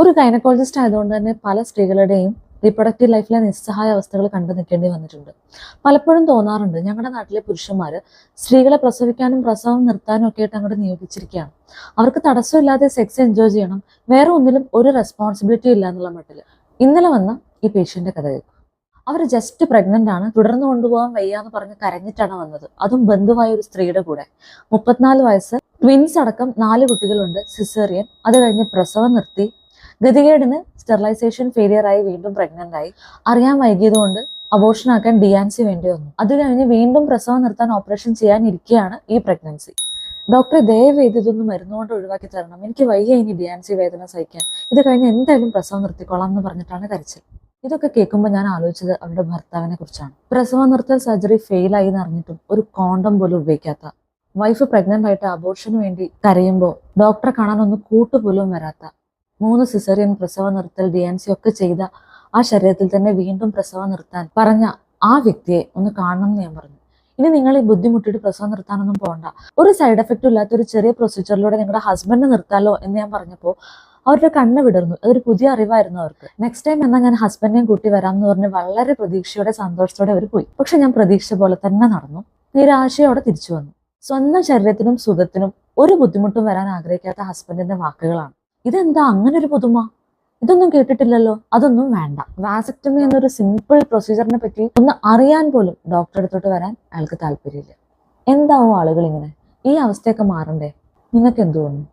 ഒരു ഗൈനക്കോളജിസ്റ്റ് ആയതുകൊണ്ട് തന്നെ പല സ്ത്രീകളുടെയും റീപ്രൊഡക്റ്റീവ് ലൈഫിലെ നിസ്സഹായ അവസ്ഥകൾ കണ്ടു നിൽക്കേണ്ടി വന്നിട്ടുണ്ട്. പലപ്പോഴും തോന്നാറുണ്ട് ഞങ്ങളുടെ നാട്ടിലെ പുരുഷന്മാർ സ്ത്രീകളെ പ്രസവിക്കാനും പ്രസവം നിർത്താനും ഒക്കെ ആയിട്ട് അങ്ങോട്ട് നിയോഗിച്ചിരിക്കുകയാണ്. അവർക്ക് തടസ്സമില്ലാതെ സെക്സ് എൻജോയ് ചെയ്യണം, വേറെ ഒന്നിലും ഒരു റെസ്പോൺസിബിലിറ്റി ഇല്ല എന്നുള്ള മട്ടില്. ഇന്നലെ വന്ന ഈ പേഷ്യന്റെ കഥ കേൾക്കും. അവർ ജസ്റ്റ് പ്രഗ്നന്റ് ആണ്, തുടർന്ന് കൊണ്ടുപോകാൻ വയ്യാന്ന് പറഞ്ഞ് കരഞ്ഞിട്ടാണ് വന്നത്. അതും ബന്ധുവായ ഒരു സ്ത്രീയുടെ കൂടെ. 34 വയസ്സ്, ട്വിൻസ് അടക്കം 4 കുട്ടികളുണ്ട്, സിസേറിയൻ. അത് കഴിഞ്ഞ് പ്രസവം നിർത്തി. ഗതികേടിന് സ്റ്റെറിലൈസേഷൻ ഫെയിലിയർ ആയി വീണ്ടും പ്രഗ്നന്റ് ആയി. അറിയാൻ വൈകിയതുകൊണ്ട് അബോർഷൻ ആക്കാൻ ഡിയാൻസി വേണ്ടി വന്നു. അത് കഴിഞ്ഞ് വീണ്ടും പ്രസവം നിർത്താൻ ഓപ്പറേഷൻ ചെയ്യാനിരിക്കുകയാണ് ഈ പ്രഗ്നൻസി. ഡോക്ടറെ ദയവേത് ഇതൊന്നും മരുന്നുകൊണ്ട് ഒഴിവാക്കി തരണം, എനിക്ക് വയ്യ ഇനി ഡിയാൻസി വേദന സഹിക്കാൻ, ഇത് കഴിഞ്ഞ് എന്തായാലും പ്രസവം നിർത്തിക്കോളാം എന്ന് പറഞ്ഞിട്ടാണ് കരച്ചിൽ. ഇതൊക്കെ കേൾക്കുമ്പോൾ ഞാൻ ആലോചിച്ചത് അവരുടെ ഭർത്താവിനെ കുറിച്ചാണ്. പ്രസവം നിർത്തൽ സർജറി ഫെയിലായി എന്ന് അറിഞ്ഞിട്ടും ഒരു കോണ്ടം പോലും ഉപയോഗിക്കാത്ത, വൈഫ് പ്രഗ്നന്റ് ആയിട്ട് അബോർഷന് വേണ്ടി കരയുമ്പോൾ ഡോക്ടറെ കാണാൻ ഒന്ന് കൂട്ടുപോലും വരാത്ത, 3 സിസേറിയൻ പ്രസവം നിർത്തൽ ഡിയാൻസി ഒക്കെ ചെയ്ത ആ ശരീരത്തിൽ തന്നെ വീണ്ടും പ്രസവം നിർത്താൻ പറഞ്ഞ ആ വ്യക്തിയെ ഒന്ന് കാണണം എന്ന് ഞാൻ പറഞ്ഞു. ഇനി നിങ്ങൾ ഈ ബുദ്ധിമുട്ടിയിട്ട് പ്രസവം നിർത്താനൊന്നും പോകണ്ട, ഒരു സൈഡ് എഫക്റ്റും ഇല്ലാത്ത ഒരു ചെറിയ പ്രൊസീജിയറിലൂടെ നിങ്ങളുടെ ഹസ്ബൻഡിനെ നിർത്താലോ എന്ന് ഞാൻ പറഞ്ഞപ്പോൾ അവരുടെ കണ്ണ് വിടർന്നു. അതൊരു പുതിയ അറിവായിരുന്നു അവർക്ക്. നെക്സ്റ്റ് ടൈം എന്നാൽ ഞാൻ ഹസ്ബൻഡിനെയും കൂട്ടി വരാം എന്ന് പറഞ്ഞ് വളരെ പ്രതീക്ഷയോടെ സന്തോഷത്തോടെ അവർ പോയി. പക്ഷെ ഞാൻ പ്രതീക്ഷിച്ച പോലെ തന്നെ നടന്നു. നിരാശയോടെ തിരിച്ചു വന്നു. സ്വന്തം ശരീരത്തിനും സുഖത്തിനും ഒരു ബുദ്ധിമുട്ടും വരാൻ ആഗ്രഹിക്കാത്ത ഹസ്ബൻഡിന്റെ വാക്കുകളാണ്. ഇതെന്താ അങ്ങനെ ഒരു പുതുമ, ഇതൊന്നും കേട്ടിട്ടില്ലല്ലോ. അതൊന്നും വേണ്ട. വാസക്ടമി എന്നൊരു സിമ്പിൾ പ്രൊസീജിയറിനെ പറ്റി ഒന്ന് അറിയാൻ പോലും ഡോക്ടറെ അടുത്തോട്ട് വരാൻ അയാൾക്ക് താല്പര്യമില്ല. എന്താവും ആളുകൾ ഇങ്ങനെ? ഈ അവസ്ഥയൊക്കെ മാറണ്ടേ? നിങ്ങൾക്ക് എന്ത് തോന്നുന്നു?